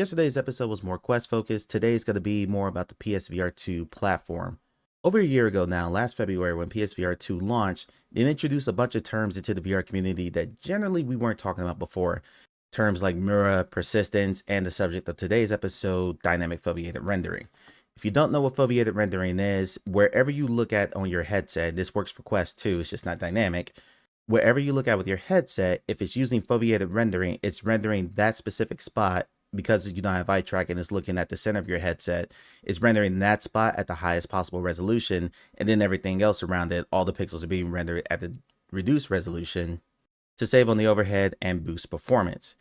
Yesterday's episode was more Quest focused. Today's going to be more about the PSVR 2 platform. Over a year ago now, last February when PSVR 2 launched, it introduced a bunch of terms into the VR community that generally we weren't talking about before. Terms like mirror, persistence, and the subject of today's episode, dynamic foveated rendering. If you don't know what foveated rendering is, wherever you look at on your headset, this works for Quest 2, it's just not dynamic. Wherever you look at with your headset, if it's using foveated rendering, it's rendering that specific spot because you don't have eye tracking, it's looking at the center of your headset, it's rendering that spot at the highest possible resolution, and then everything else around it, all the pixels are being rendered at the reduced resolution to save on the overhead and boost performance.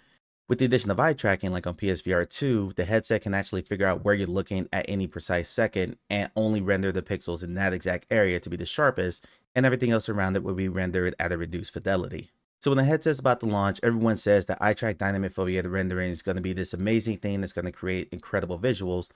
With the addition of eye tracking, like on PSVR 2, the headset can actually figure out where you're looking at any precise second and only render the pixels in that exact area to be the sharpest, and everything else around it will be rendered at a reduced fidelity. So when the headset's about to launch, everyone says that eye track dynamic foveated rendering is going to be this amazing thing that's going to create incredible visuals.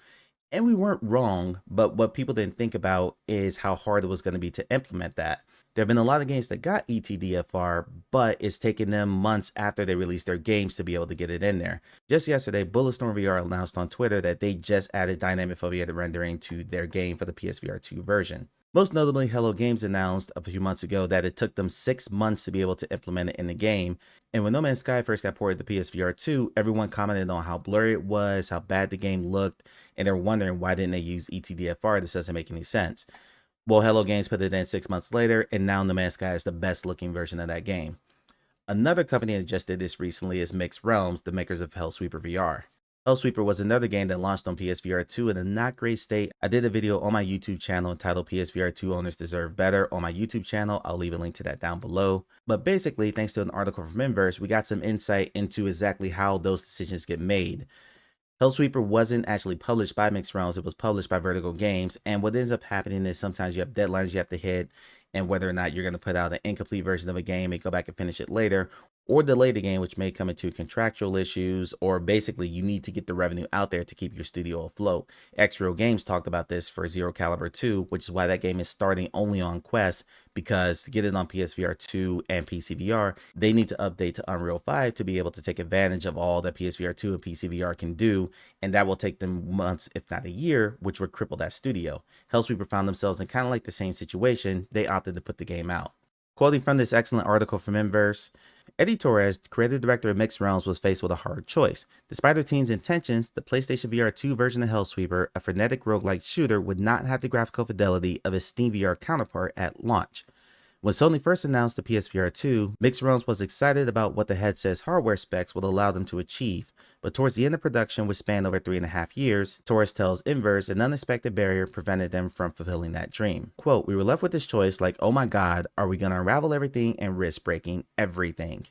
And we weren't wrong, but what people didn't think about is how hard it was going to be to implement that. There have been a lot of games that got ETDFR, but it's taken them months after they released their games to be able to get it in there. Just yesterday, Bulletstorm VR announced on Twitter that they just added dynamic foveated rendering to their game for the PSVR 2 version. Most notably, Hello Games announced a few months ago that it took them 6 months to be able to implement it in the game. And when No Man's Sky first got ported to PSVR 2, everyone commented on how blurry it was, how bad the game looked, and they're wondering why didn't they use ETDFR? This doesn't make any sense. Well, Hello Games put it in 6 months later, and now No Man's Sky is the best looking version of that game. Another company that just did this recently is Mixed Realms, the makers of Hellsweeper VR. Hellsweeper was another game that launched on PSVR 2 in a not great state. I did a video on my YouTube channel entitled PSVR 2 Owners Deserve Better on my YouTube channel. I'll leave a link to that down below. But basically, thanks to an article from Inverse, we got some insight into exactly how those decisions get made. Hellsweeper wasn't actually published by Mixed Realms, it was published by Vertigo Games, and what ends up happening is sometimes you have deadlines you have to hit, and whether or not you're going to put out an incomplete version of a game and go back and finish it later, or delay the game, which may come into contractual issues, or basically you need to get the revenue out there to keep your studio afloat. X-Real Games talked about this for Zero Caliber 2, which is why that game is starting only on Quest, because to get it on PSVR 2 and PCVR, they need to update to Unreal 5 to be able to take advantage of all that PSVR 2 and PCVR can do, and that will take them months, if not a year, which would cripple that studio. Hellsweeper found themselves in kind of like the same situation. They opted to put the game out. Quoting from this excellent article from Inverse, Eddie Torres, creative director of Mixed Realms, was faced with a hard choice. Despite their team's intentions, the PlayStation VR 2 version of Hellsweeper, a frenetic roguelike shooter, would not have the graphical fidelity of its Steam VR counterpart at launch. When Sony first announced the PSVR 2, Mixed Realms was excited about what the headset's hardware specs would allow them to achieve, but towards the end of production, which spanned over 3.5 years, Torres tells Inverse an unexpected barrier prevented them from fulfilling that dream. Quote, "We were left with this choice like, oh my god, are we gonna unravel everything and risk breaking everything?"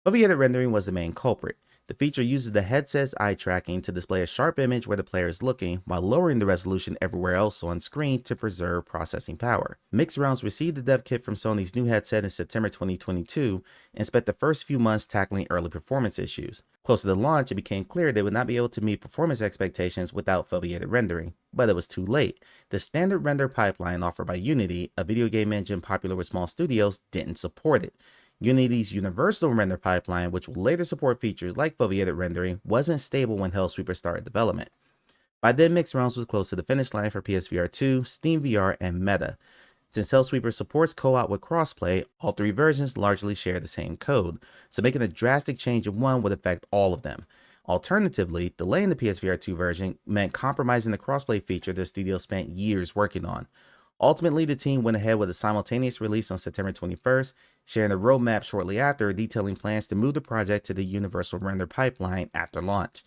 Foveated rendering was the main culprit. The feature uses the headset's eye tracking to display a sharp image where the player is looking, while lowering the resolution everywhere else on screen to preserve processing power. Mixed Realms received the dev kit from Sony's new headset in September 2022 and spent the first few months tackling early performance issues. Closer to launch, it became clear they would not be able to meet performance expectations without foveated rendering, but it was too late. The standard render pipeline offered by Unity, a video game engine popular with small studios, didn't support it. Unity's universal render pipeline, which will later support features like foveated rendering, wasn't stable when Hellsweeper started development. By then, Mixed Realms was close to the finish line for PSVR 2, Steam VR, and Meta. Since Hellsweeper supports co-op with crossplay, all three versions largely share the same code, so making a drastic change in one would affect all of them. Alternatively, delaying the PSVR 2 version meant compromising the crossplay feature the studio spent years working on. Ultimately, the team went ahead with a simultaneous release on September 21st, sharing a roadmap shortly after, detailing plans to move the project to the universal render pipeline after launch.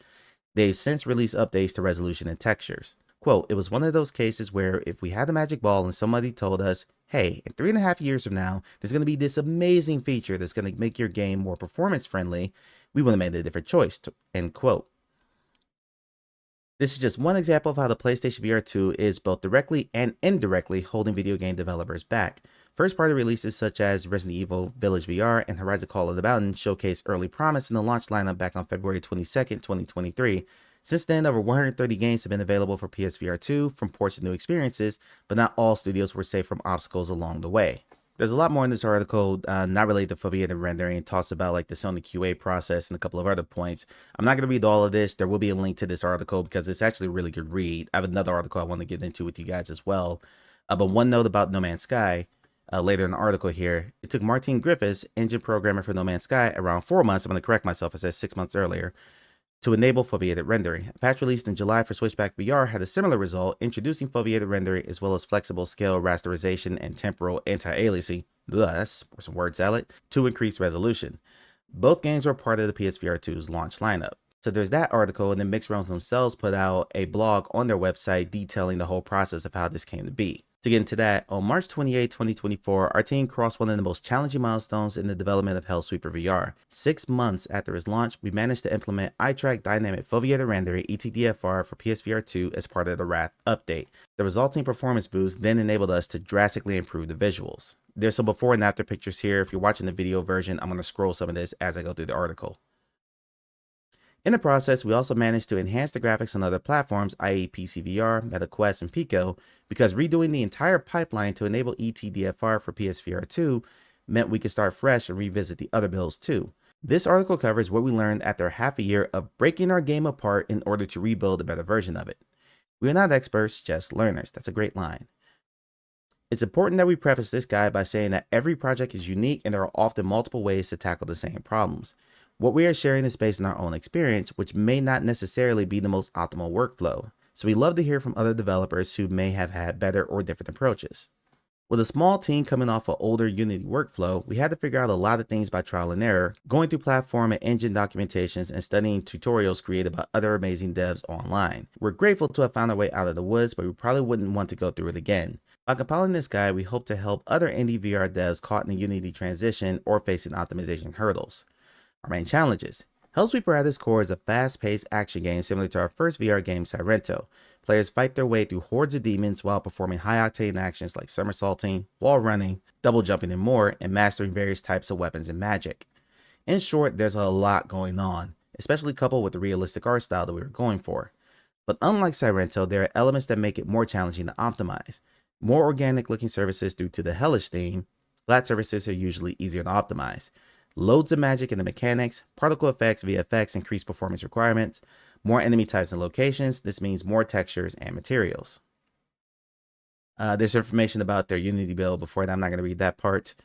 They've since released updates to resolution and textures. Quote, "It was one of those cases where if we had a magic ball and somebody told us, hey, in 3.5 years from now, there's going to be this amazing feature that's going to make your game more performance friendly, we would have made a different choice," end quote. This is just one example of how the PlayStation VR 2 is both directly and indirectly holding video game developers back. First-party releases such as Resident Evil Village VR and Horizon Call of the Mountain showcased early promise in the launch lineup back on February 22nd, 2023. Since then, over 130 games have been available for PSVR 2 from ports to new experiences, but not all studios were safe from obstacles along the way. There's a lot more in this article, not related to foveated rendering. It talks about like the Sony QA process and a couple of other points. I'm not going to read all of this. There will be a link to this article because it's actually a really good read. I have another article I want to get into with you guys as well. But one note about No Man's Sky, later in the article here, it took Martin Griffiths, engine programmer for No Man's Sky, around 4 months. I'm going to correct myself. I said 6 months earlier, to enable foveated rendering. A patch released in July for Switchback VR had a similar result, introducing foveated rendering as well as flexible scale rasterization and temporal anti-aliasing, thus, for some word salad, to increase resolution. Both games were part of the PSVR 2's launch lineup. So there's that article, and then Mixed Realms themselves put out a blog on their website detailing the whole process of how this came to be. To get into that, on March 28, 2024, our team crossed one of the most challenging milestones in the development of Hellsweeper VR. 6 months after its launch, we managed to implement eye-track dynamic foveated rendering (ETDFR) for PSVR 2 as part of the Wrath update. The resulting performance boost then enabled us to drastically improve the visuals. There's some before and after pictures here. If you're watching the video version, I'm going to scroll some of this as I go through the article. In the process, we also managed to enhance the graphics on other platforms, i.e. PC VR, MetaQuest, and Pico, because redoing the entire pipeline to enable ETDFR for PSVR 2 meant we could start fresh and revisit the other builds too. This article covers what we learned after half a year of breaking our game apart in order to rebuild a better version of it. We are not experts, just learners. That's a great line. It's important that we preface this guide by saying that every project is unique and there are often multiple ways to tackle the same problems. What we are sharing is based on our own experience, which may not necessarily be the most optimal workflow. So we love to hear from other developers who may have had better or different approaches. With a small team coming off an older Unity workflow, we had to figure out a lot of things by trial and error, going through platform and engine documentations and studying tutorials created by other amazing devs online. We're grateful to have found our way out of the woods, but we probably wouldn't want to go through it again. By compiling this guide, we hope to help other indie VR devs caught in the Unity transition or facing optimization hurdles. Our main challenges. Hellsweeper at its core is a fast-paced action game similar to our first VR game, Sirento. Players fight their way through hordes of demons while performing high-octane actions like somersaulting, wall running, double jumping and more, and mastering various types of weapons and magic. In short, there's a lot going on, especially coupled with the realistic art style that we were going for. But unlike Sirento, there are elements that make it more challenging to optimize. More organic-looking surfaces due to the hellish theme, flat surfaces are usually easier to optimize. Loads of magic in the mechanics, particle effects, VFX, increased performance requirements, more enemy types and locations. This means more textures and materials. There's information about their Unity build before that. I'm not going to read that part.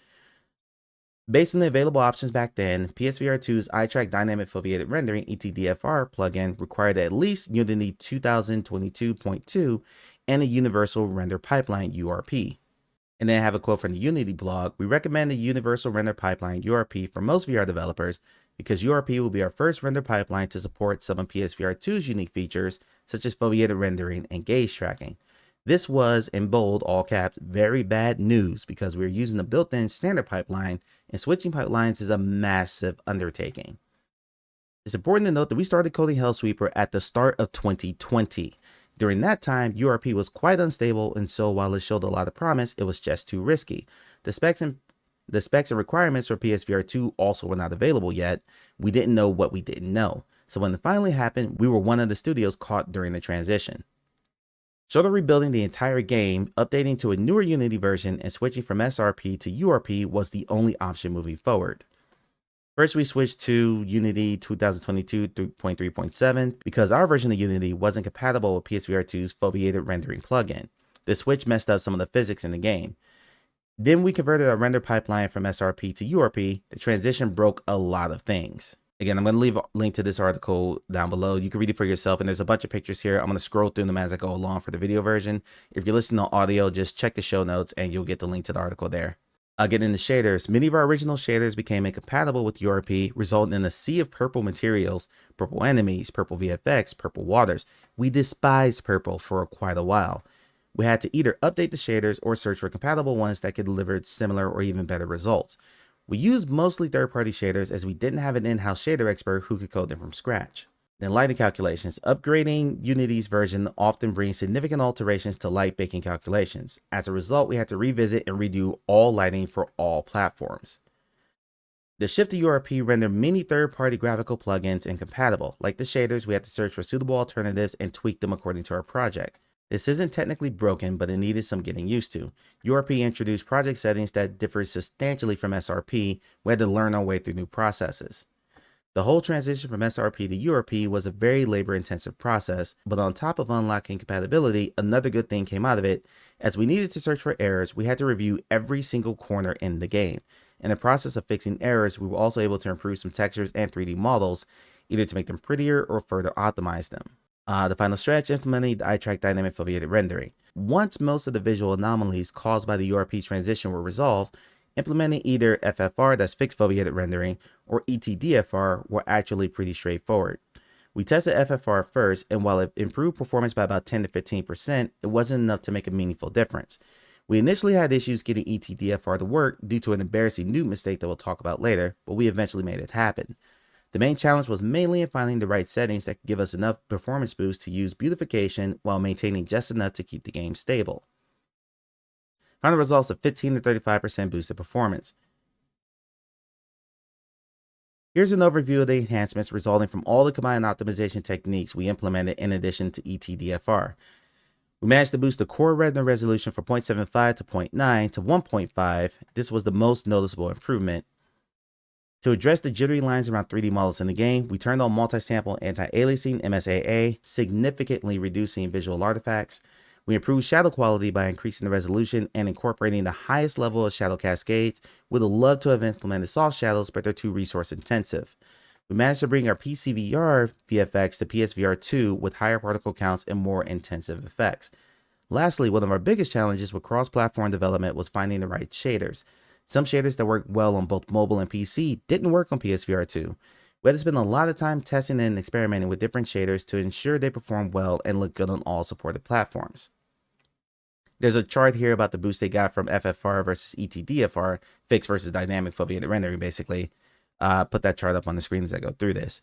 Based on the available options back then, PSVR 2's eye-track dynamic foveated rendering (ETDFR) plugin required at least Unity 2022.2 and a universal render pipeline (URP). And then I have a quote from the Unity blog. We recommend the Universal Render Pipeline (URP) for most VR developers because URP will be our first render pipeline to support some of PSVR 2's unique features, such as foveated rendering and gaze tracking. This was, in bold, all caps, very bad news because we are using a built-in standard pipeline, and switching pipelines is a massive undertaking. It's important to note that we started coding Hellsweeper at the start of 2020. During that time, URP was quite unstable, and so while it showed a lot of promise, it was just too risky. The specs and requirements for PSVR 2 also were not available yet. We didn't know what we didn't know. So when it finally happened, we were one of the studios caught during the transition. Short of rebuilding the entire game, updating to a newer Unity version and switching from SRP to URP was the only option moving forward. First, we switched to Unity 2022.3.7 because our version of Unity wasn't compatible with PSVR 2's foveated rendering plugin. The switch messed up some of the physics in the game. Then we converted our render pipeline from SRP to URP. The transition broke a lot of things. Again, I'm going to leave a link to this article down below. You can read it for yourself, and there's a bunch of pictures here. I'm going to scroll through them as I go along for the video version. If you're listening to audio, just check the show notes and you'll get the link to the article there. Getting into shaders, many of our original shaders became incompatible with URP, resulting in a sea of purple materials, purple enemies, purple VFX, purple waters. We despised purple for quite a while. We had to either update the shaders or search for compatible ones that could deliver similar or even better results. We used mostly third-party shaders as we didn't have an in-house shader expert who could code them from scratch. Then lighting calculations. Upgrading Unity's version often brings significant alterations to light baking calculations. As a result, we had to revisit and redo all lighting for all platforms. The shift to URP rendered many third-party graphical plugins incompatible. Like the shaders, we had to search for suitable alternatives and tweak them according to our project. This isn't technically broken, but it needed some getting used to. URP introduced project settings that differ substantially from SRP. We had to learn our way through new processes. The whole transition from SRP to URP was a very labor-intensive process, but on top of unlocking compatibility, another good thing came out of it. As we needed to search for errors, we had to review every single corner in the game. In the process of fixing errors, we were also able to improve some textures and 3D models, either to make them prettier or further optimize them. The final stretch, implementing the eye-track dynamic foveated rendering. Once most of the visual anomalies caused by the URP transition were resolved, implementing either FFR, that's fixed foveated rendering, or ETDFR were actually pretty straightforward. We tested FFR first, and while it improved performance by about 10 to 15%, it wasn't enough to make a meaningful difference. We initially had issues getting ETDFR to work due to an embarrassing new mistake that we'll talk about later, but we eventually made it happen. The main challenge was mainly in finding the right settings that could give us enough performance boost to use beautification while maintaining just enough to keep the game stable. Found the results of 15 to 35% boosted performance. Here's an overview of the enhancements resulting from all the combined optimization techniques we implemented in addition to ETDFR. We managed to boost the core retina resolution from 0.75 to 0.9 to 1.5. This was the most noticeable improvement. To address the jittery lines around 3D models in the game, we turned on multi-sample anti-aliasing MSAA, significantly reducing visual artifacts. We improved shadow quality by increasing the resolution and incorporating the highest level of shadow cascades. We'd have loved to have implemented soft shadows, but they're too resource intensive. We managed to bring our PCVR VFX to PSVR 2 with higher particle counts and more intensive effects. Lastly, one of our biggest challenges with cross-platform development was finding the right shaders. Some shaders that worked well on both mobile and PC didn't work on PSVR 2. We had to spend a lot of time testing and experimenting with different shaders to ensure they perform well and look good on all supported platforms. There's a chart here about the boost they got from FFR versus ETDFR, fixed versus dynamic foveated rendering basically. Put that chart up on the screen as I go through this.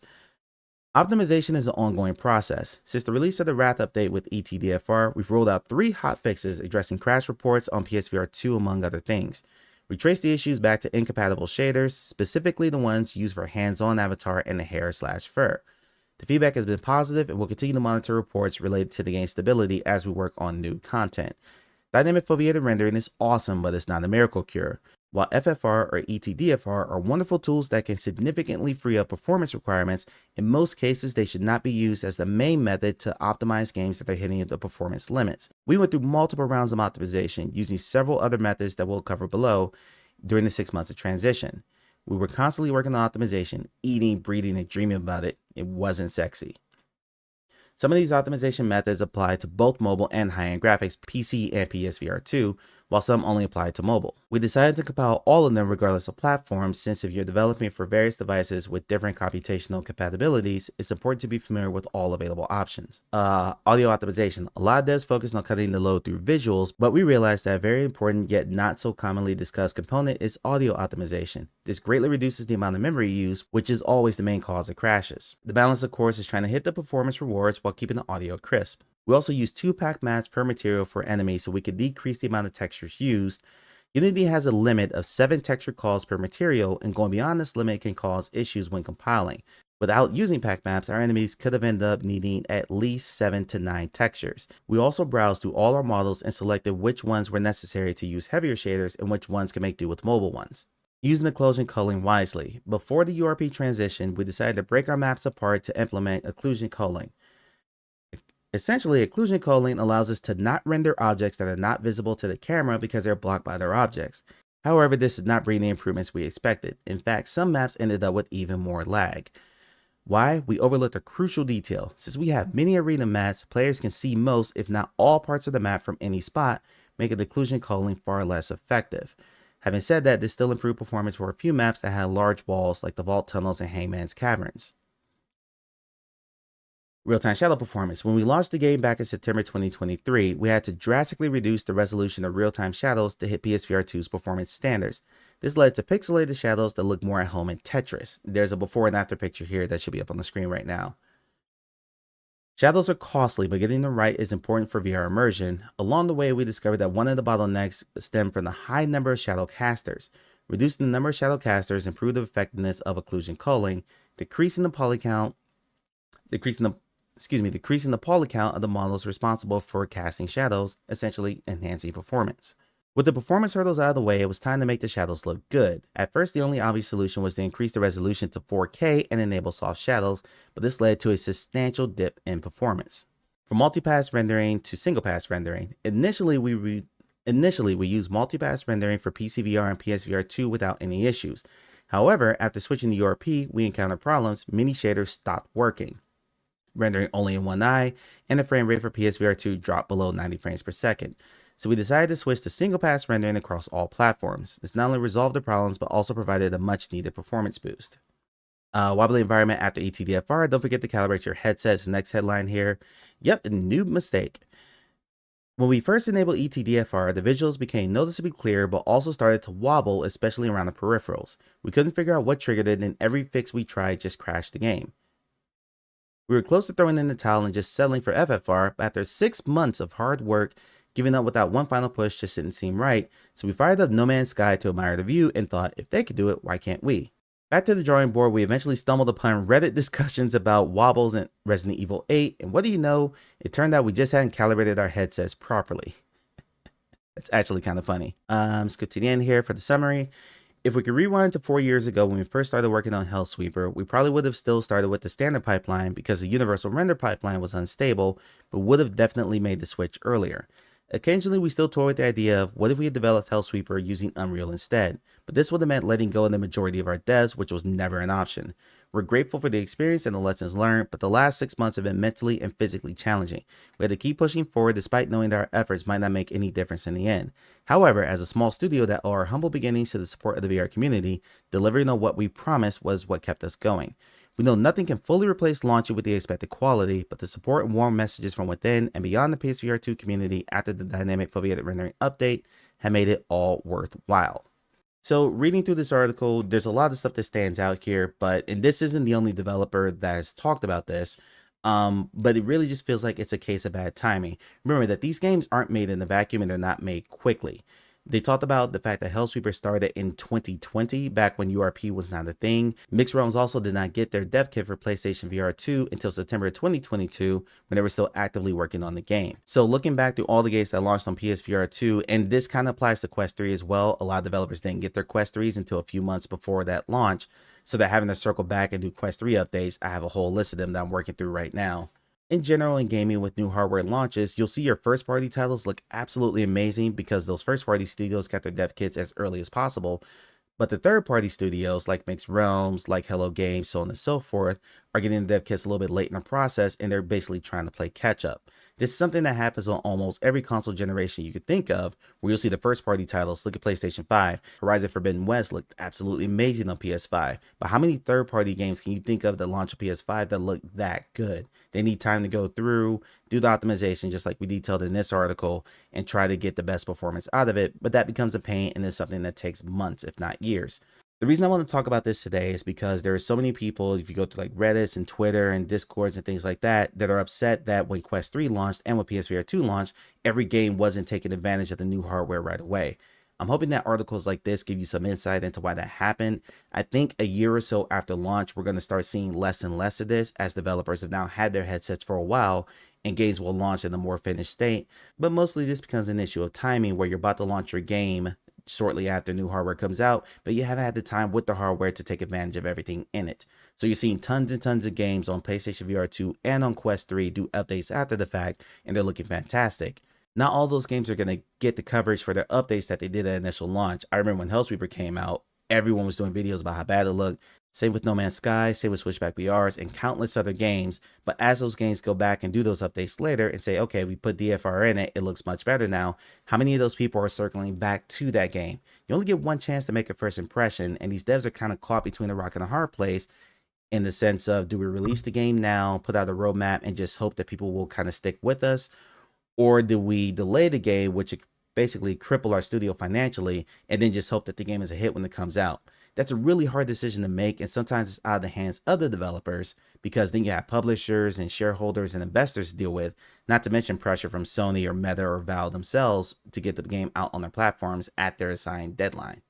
Optimization is an ongoing process. Since the release of the Wrath update with ETDFR, we've rolled out 3 hot fixes addressing crash reports on PSVR 2 among other things. We traced the issues back to incompatible shaders, specifically the ones used for hands-on avatar and the hair/fur. The feedback has been positive and we'll continue to monitor reports related to the game's stability as we work on new content. Dynamic foveated rendering is awesome, but it's not a miracle cure. While FFR or ETDFR are wonderful tools that can significantly free up performance requirements, in most cases they should not be used as the main method to optimize games that are hitting the performance limits. We went through multiple rounds of optimization using several other methods that we'll cover below during the 6 months of transition. We were constantly working on optimization, eating, breathing, and dreaming about it. It wasn't sexy. Some of these optimization methods apply to both mobile and high-end graphics, PC and PSVR 2, while some only apply to mobile. We decided to compile all of them regardless of platform, since if you're developing for various devices with different computational compatibilities, it's important to be familiar with all available options. Audio optimization. A lot of devs focus on cutting the load through visuals, but we realized that a very important yet not so commonly discussed component is audio optimization. This greatly reduces the amount of memory used, which is always the main cause of crashes. The balance, of course, is trying to hit the performance rewards while keeping the audio crisp. We also use 2 pack maps per material for enemies so we could decrease the amount of textures used. Unity has a limit of 7 texture calls per material, and going beyond this limit can cause issues when compiling. Without using pack maps, our enemies could have ended up needing at least 7 to 9 textures. We also browsed through all our models and selected which ones were necessary to use heavier shaders and which ones could make do with mobile ones. Using the occlusion culling wisely. Before the URP transition, we decided to break our maps apart to implement occlusion culling. Essentially, occlusion culling allows us to not render objects that are not visible to the camera because they're blocked by their objects. However, this did not bring the improvements we expected. In fact, some maps ended up with even more lag. Why? We overlooked a crucial detail. Since we have many arena maps, players can see most, if not all, parts of the map from any spot, making occlusion culling far less effective. Having said that, this still improved performance for a few maps that had large walls like the vault tunnels and Hangman's Caverns. Real-time shadow performance. When we launched the game back in September 2023, we had to drastically reduce the resolution of real-time shadows to hit PSVR 2's performance standards. This led to pixelated shadows that look more at home in Tetris. There's a before and after picture here that should be up on the screen right now. Shadows are costly, but getting them right is important for VR immersion. Along the way, we discovered that one of the bottlenecks stemmed from the high number of shadow casters. Reducing the number of shadow casters improved the effectiveness of occlusion culling, decreasing the poly count, decreasing the decreasing the poly count of the models responsible for casting shadows, essentially enhancing performance. With the performance hurdles out of the way, it was time to make the shadows look good. At first, the only obvious solution was to increase the resolution to 4K and enable soft shadows, but this led to a substantial dip in performance. From multipass rendering to single pass rendering, initially we used multipass rendering for PCVR and PSVR 2 without any issues. However, after switching to URP, we encountered problems. Many shaders stopped working, rendering only in one eye, and the frame rate for PSVR 2 dropped below 90 frames per second. So we decided to switch to single pass rendering across all platforms. This not only resolved the problems, but also provided a much needed performance boost. Wobbly environment after ETDFR. Don't forget to calibrate your headsets. Next headline here. Yep, a new mistake. When we first enabled ETDFR, the visuals became noticeably clear, but also started to wobble, especially around the peripherals. We couldn't figure out what triggered it, and every fix we tried just crashed the game. We were close to throwing in the towel and just settling for FFR, but after 6 months of hard work, giving up without one final push just didn't seem right, so we fired up No Man's Sky to admire the view and thought, if they could do it, why can't we? Back to the drawing board, we eventually stumbled upon Reddit discussions about wobbles in Resident Evil 8, and what do you know, it turned out we just hadn't calibrated our headsets properly. It's actually kind of funny. Skip to the end here for the summary. If we could rewind to 4 years ago when we first started working on Hellsweeper, we probably would have still started with the standard pipeline because the universal render pipeline was unstable, but would have definitely made the switch earlier. Occasionally, we still toy with the idea of what if we had developed Hellsweeper using Unreal instead, but this would have meant letting go of the majority of our devs, which was never an option. We're grateful for the experience and the lessons learned, but the last 6 months have been mentally and physically challenging. We had to keep pushing forward despite knowing that our efforts might not make any difference in the end. However, as a small studio that owe our humble beginnings to the support of the VR community, delivering on what we promised was what kept us going. We know nothing can fully replace launching with the expected quality, but the support and warm messages from within and beyond the PSVR 2 community after the dynamic foveated rendering update have made it all worthwhile. So reading through this article, there's a lot of stuff that stands out here, and this isn't the only developer that has talked about this, but it really just feels like it's a case of bad timing. Remember that these games aren't made in a vacuum and they're not made quickly. They talked about the fact that Hellsweeper started in 2020, back when URP was not a thing. Mixed Realms also did not get their dev kit for PlayStation VR 2 until September 2022, when they were still actively working on the game. So looking back through all the games that launched on PSVR 2, and this kind of applies to Quest 3 as well, a lot of developers didn't get their Quest 3s until a few months before that launch, so they're having to circle back and do Quest 3 updates. I have a whole list of them that I'm working through right now. In general, in gaming with new hardware launches, you'll see your first-party titles look absolutely amazing because those first-party studios got their dev kits as early as possible. But the third-party studios, like Mixed Realms, like Hello Games, so on and so forth, are getting the dev kits a little bit late in the process, and they're basically trying to play catch-up. This is something that happens on almost every console generation you could think of, where you'll see the first-party titles. Look at PlayStation 5. Horizon Forbidden West looked absolutely amazing on PS5. But how many third-party games can you think of that launch on PS5 that look that good? They need time to go through, do the optimization, just like we detailed in this article, and try to get the best performance out of it. But that becomes a pain, and is something that takes months, if not years. The reason I want to talk about this today is because there are so many people, if you go to like Reddit and Twitter and Discords and things like that, that are upset that when Quest 3 launched and when PSVR 2 launched, every game wasn't taking advantage of the new hardware right away. I'm hoping that articles like this give you some insight into why that happened. I think a year or so after launch, we're going to start seeing less and less of this, as developers have now had their headsets for a while and games will launch in a more finished state. But mostly this becomes an issue of timing, where you're about to launch your game shortly after new hardware comes out, but you haven't had the time with the hardware to take advantage of everything in it. So you're seeing tons and tons of games on PlayStation VR 2 and on Quest 3 do updates after the fact, and they're looking fantastic. Not all those games are going to get the coverage for their updates that they did at initial launch. I remember when Hellsweeper came out, everyone was doing videos about how bad it looked. Same with No Man's Sky, same with Switchback VRs, and countless other games. But as those games go back and do those updates later and say, okay, we put DFR in it, it looks much better now, how many of those people are circling back to that game? You only get one chance to make a first impression, and these devs are kind of caught between a rock and a hard place, in the sense of, do we release the game now, put out a roadmap, and just hope that people will kind of stick with us? Or do we delay the game, which basically cripple our studio financially, and then just hope that the game is a hit when it comes out? That's a really hard decision to make, and sometimes it's out of the hands of the developers, because then you have publishers and shareholders and investors to deal with, not to mention pressure from Sony or Meta or Valve themselves to get the game out on their platforms at their assigned deadline.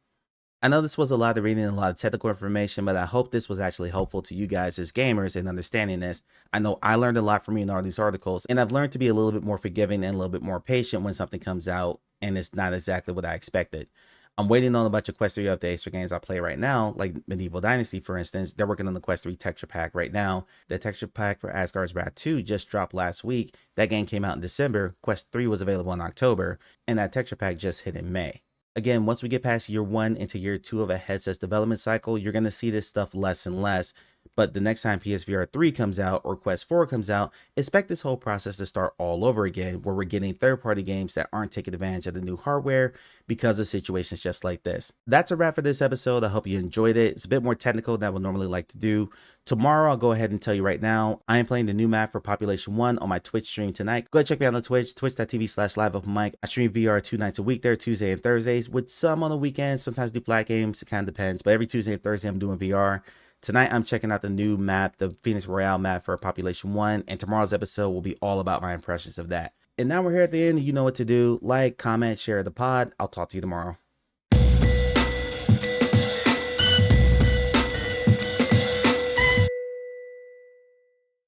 I know this was a lot of reading and a lot of technical information, but I hope this was actually helpful to you guys as gamers in understanding this. I know I learned a lot from reading all these articles, and I've learned to be a little bit more forgiving and a little bit more patient when something comes out and it's not exactly what I expected. I'm waiting on a bunch of Quest 3 updates for games I play right now, like Medieval Dynasty, for instance. They're working on the Quest 3 texture pack right now. The texture pack for Asgard's Wrath 2 just dropped last week. That game came out in December. Quest 3 was available in October, and that texture pack just hit in May. Again, once we get past year 1 into year 2 of a headset's development cycle, you're going to see this stuff less and less. But the next time PSVR 3 comes out or Quest 4 comes out, expect this whole process to start all over again, where we're getting third-party games that aren't taking advantage of the new hardware because of situations just like this. That's a wrap for this episode. I hope you enjoyed it. It's a bit more technical than I would normally like to do. Tomorrow, I'll go ahead and tell you right now, I am playing the new map for Population 1 on my Twitch stream tonight. Go ahead and check me out on Twitch, twitch.tv/liveopenmic. I stream VR 2 nights a week there, Tuesday and Thursdays, with some on the weekends. Sometimes do flat games, it kind of depends. But every Tuesday and Thursday, I'm doing VR. Tonight, I'm checking out the new map, the Phoenix Royale map for Population 1, and tomorrow's episode will be all about my impressions of that. And now we're here at the end, you know what to do. Like, comment, share the pod. I'll talk to you tomorrow.